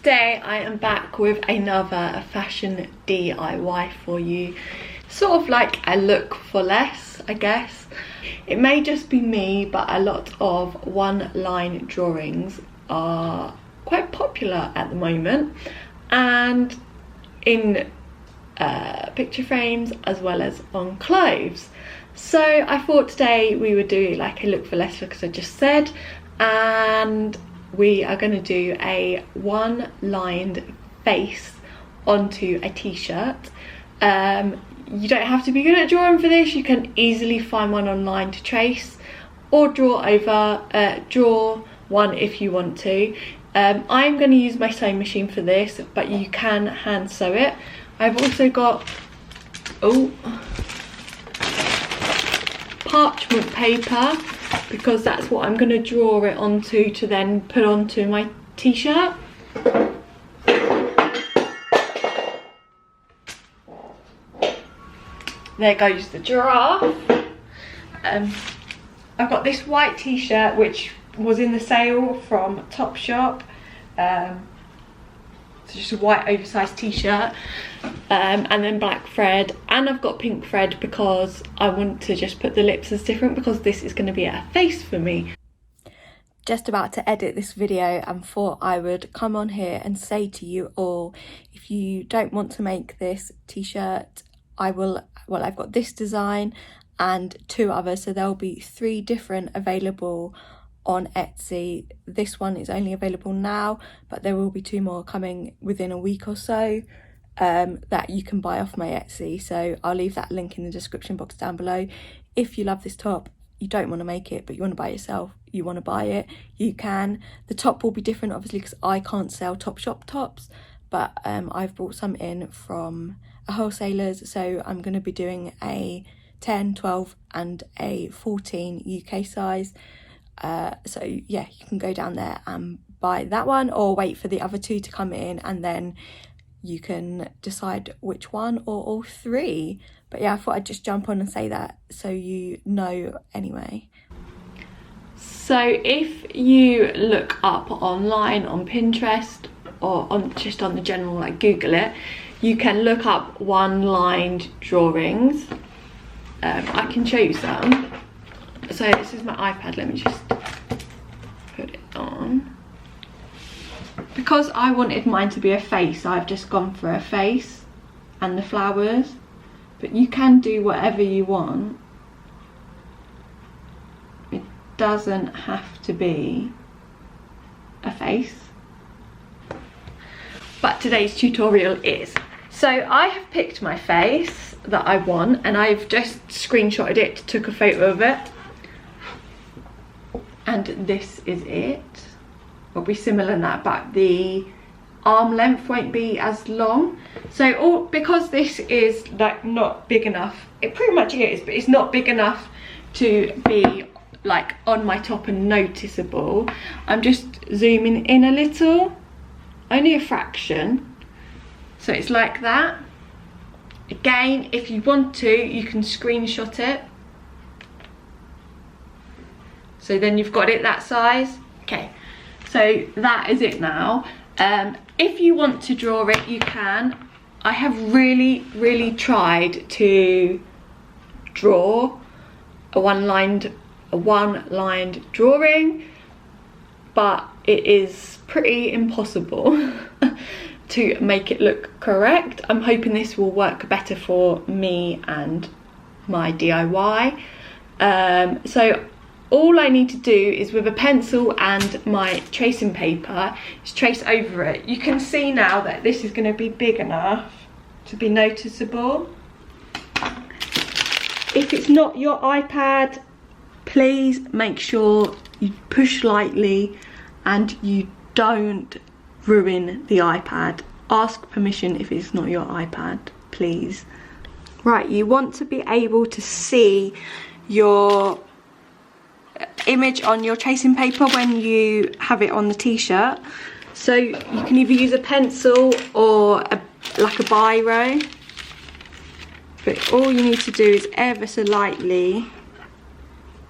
today I am back with another fashion DIY for you. Sort of like a look for less, I guess. It may just be me, but a lot of one-line drawings are quite popular at the moment, and in picture frames as well as on clothes. So I thought today we would do like a look for less, because I just said, and we are going to do a one-lined face onto a t-shirt. You don't have to be good at drawing for this. You can easily find one online to trace, or draw one if you want to. I'm going to use my sewing machine for this, but you can hand sew it. I've also got parchment paper, because that's what I'm going to draw it onto to then put onto my t-shirt. There goes the giraffe. I've got this white t-shirt which was in the sale from Topshop. It's just a white oversized t-shirt, and then black thread, and I've got pink thread because I want to just put the lips as different, because this is going to be a face for me. Just about to edit this video and thought I would come on here and say to you all, if you don't want to make this t-shirt, I've got this design and two others, so there'll be 3 different available on Etsy. This one is only available now, but there will be 2 more coming within a week or so that you can buy off my Etsy, so I'll leave that link in the description box down below. If you love this top, you don't want to make it but you want to buy it yourself, you want to buy it, you can. The top will be different obviously because I can't sell Topshop tops, but I've brought some in from a wholesalers, so I'm going to be doing a 10, 12 and a 14 UK size. So yeah, you can go down there and buy that one, or wait for the other 2 to come in and then you can decide which one, or all 3. But yeah, I thought I'd just jump on and say that so you know anyway. So if you look up online on Pinterest, or just on the general, like Google it, you can look up one-lined drawings. I can show you some. So this is my iPad, let me just put it on. Because I wanted mine to be a face, I've just gone for a face and the flowers, but you can do whatever you want. It doesn't have to be a face, but today's tutorial is. So I have picked my face that I want, and I've just screenshotted it, took a photo of it, and this is it. It'll be similar in that, but the arm length won't be as long. So because this is like not big enough, it pretty much is, but it's not big enough to be like on my top and noticeable, I'm just zooming in a little, only a fraction. So it's like that. Again, if you want to, you can screenshot it. So then you've got it that size. Okay, so that is it now. If you want to draw it, you can. I have really tried to draw a one-lined drawing, but it is pretty impossible to make it look correct. I'm hoping this will work better for me and my DIY. So all I need to do is, with a pencil and my tracing paper, is trace over it. You can see now that this is going to be big enough to be noticeable. If it's not your iPad, please make sure you push lightly and you don't ruin the iPad. Ask permission if it's not your iPad, please. Right, you want to be able to see your image on your tracing paper when you have it on the t-shirt. So you can either use a pencil or like a biro, but all you need to do is ever so lightly.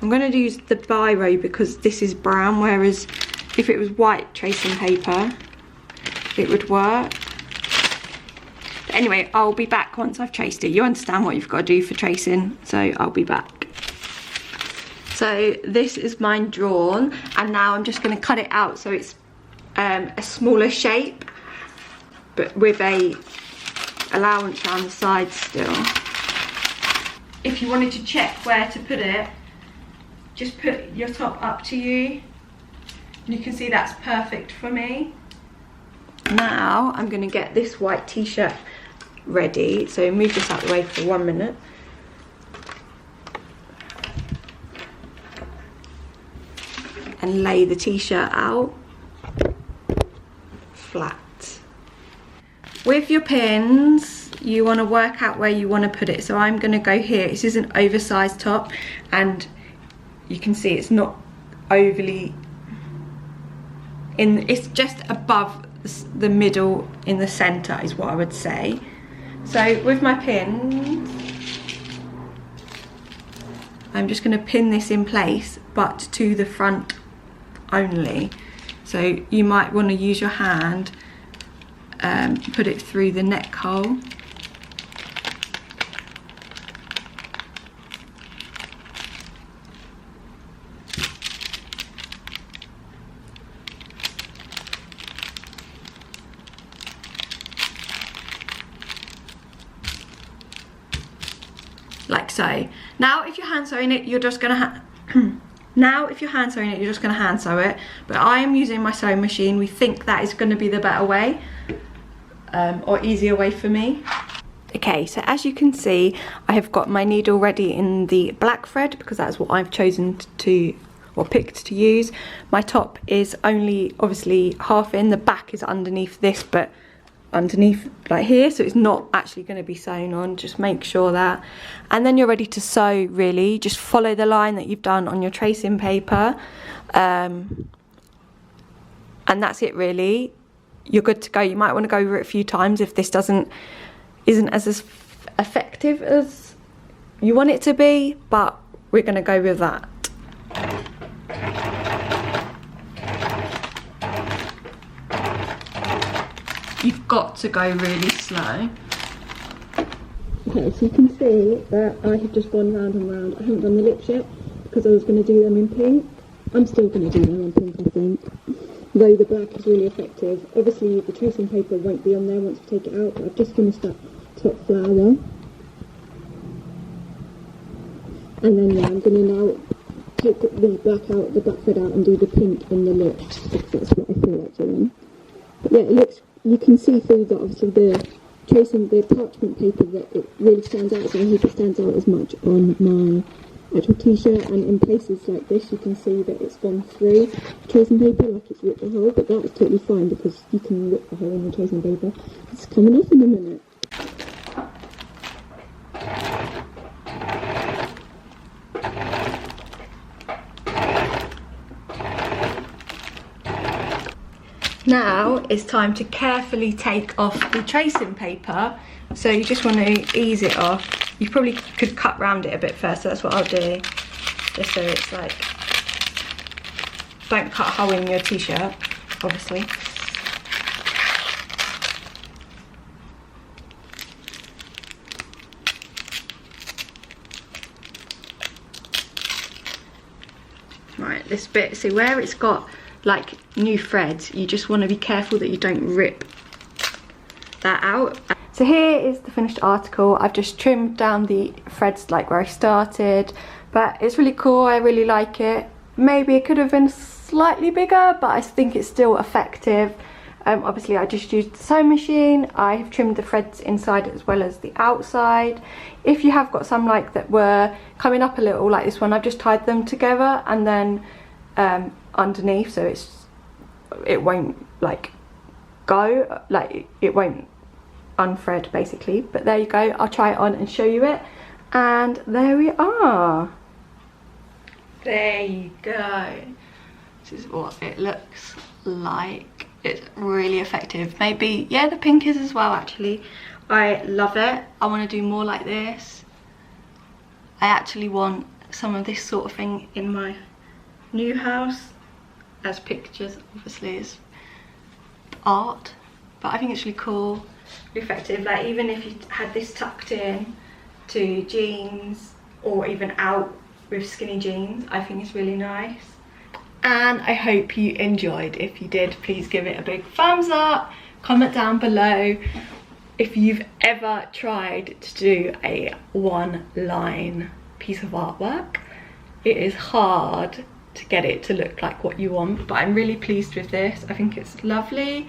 I'm going to use the biro because this is brown, whereas if it was white tracing paper, it would work. But anyway, I'll be back once I've traced it. You understand what you've got to do for tracing, so I'll be back. So this is mine drawn, and now I'm just going to cut it out so it's a smaller shape, but with a allowance around the sides still. If you wanted to check where to put it, just put your top up to you. You can see that's perfect for me. Now I'm going to get this white t-shirt ready, so move this out of the way for 1 minute. And lay the t-shirt out flat. With your pins, you want to work out where you want to put it. So I'm going to go here. This is an oversized top, and you can see it's not overly in, it's just above the middle in the center is what I would say. So with my pins, I'm just going to pin this in place, but to the front only. So you might want to use your hand, put it through the neck hole. Like so. Now if you're hand sewing it, you're just gonna now if you're hand sewing it, you're just gonna hand sew it, but I am using my sewing machine. We think that is gonna be the better way, or easier way for me. Okay, so as you can see, I have got my needle ready in the black thread because that's what I've chosen to, or picked to use. My top is only obviously half in, the back is underneath this, but underneath like here, so it's not actually going to be sewn on. Just make sure that, and then you're ready to sew. Really just follow the line that you've done on your tracing paper, and that's it really. You're good to go. You might want to go over it a few times if this isn't as effective as you want it to be, but we're going to go with that. You've got to go really slow. Okay, so you can see that I have just gone round and round. I haven't done the lips yet because I was going to do them in pink. I'm still going to do them in pink, I think. Though the black is really effective. Obviously the tracing paper won't be on there once we take it out, but I've just finished that top flower. And then yeah, I'm going to now take the black out, the black thread out, and do the pink in the lips, because that's what I feel like doing. But yeah, it looks, you can see through that obviously the tracing, the parchment paper, that it really stands out, so I hope it stands out as much on my actual t-shirt. And in places like this you can see that it's gone through the tracing paper, like it's ripped a hole, but that's totally fine because you can rip the hole in the tracing paper. It's coming off in a minute. Now it's time to carefully take off the tracing paper. So you just want to ease it off. You probably could cut round it a bit first, so that's what I'll do. Just so it's like, don't cut a hole in your t-shirt, obviously. Right, this bit, see where it's got like new threads, you just want to be careful that you don't rip that out. So here is the finished article. I've just trimmed down the threads like where I started, but it's really cool. I really like it. Maybe it could have been slightly bigger, but I think it's still effective. Obviously I just used the sewing machine. I have trimmed the threads inside as well as the outside. If you have got some like that were coming up a little like this one, I've just tied them together and then underneath, so it won't like go, like it won't unthread basically. But there you go, I'll try it on and show you it, and there we are. There you go. This is what it looks like. It's really effective. Maybe, yeah, the pink is as well actually. I love it. I want to do more like this. I actually want some of this sort of thing in my new house. As pictures, obviously, is art. but I think it's really cool, really effective. Like even if you had this tucked in to jeans or even out with skinny jeans, I think it's really nice. And I hope you enjoyed. If you did, please give it a big thumbs up, comment down below if you've ever tried to do a one-line piece of artwork. It is hard to get it to look like what you want, but I'm really pleased with this. I think it's lovely.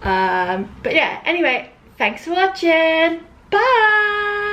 But yeah, anyway, thanks for watching. Bye.